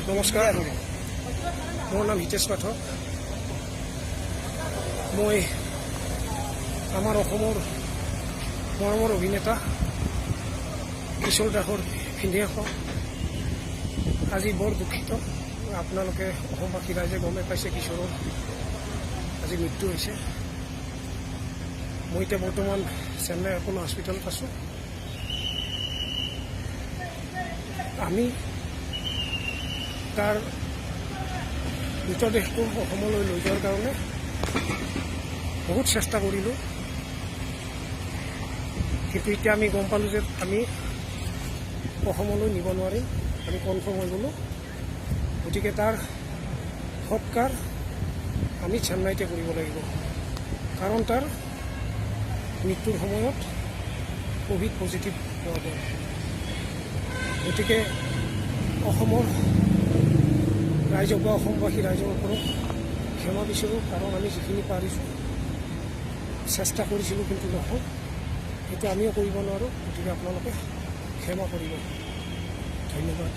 নমস্কাৰ, মোৰ নাম হিতেশ পাঠক। মই আমাৰ অসমৰ মৰমৰ অভিনেতা কিশোৰ দাসৰ ভিনিয়েক। আজি বৰ দুখিত, আপোনালোকে অসমবাসী ৰাইজে গমে পাইছে কিশোৰৰ আজি মৃত্যু হৈছে। মই এতিয়া বৰ্তমান চেন্নাই এপ'ল' হস্পিটেলত আছোঁ। আমি তাৰ মৃতদেহটো অসমলৈ লৈ যোৱাৰ কাৰণে বহুত চেষ্টা কৰিলোঁ, কিন্তু এতিয়া আমি গম পালোঁ যে আমি অসমলৈ নিব নোৱাৰিম। আমি কনফাৰ্ম হৈ গ'লোঁ। গতিকে তাৰ সৎকাৰ আমি চেন্নাইতে কৰিব লাগিব, কাৰণ তাৰ মৃত্যুৰ সময়ত ক'ভিড পজিটিভ পোৱা গ'ল। গতিকে অসমৰ ৰাইজক বা অসমবাসী ৰাইজৰ ওপৰত ক্ষমা বিচাৰোঁ, কাৰণ আমি যিখিনি পাৰিছোঁ চেষ্টা কৰিছিলোঁ, কিন্তু নহ'ল। সেইটো আমিও কৰিব নোৱাৰোঁ। গতিকে আপোনালোকে ক্ষমা কৰিব। ধন্যবাদ।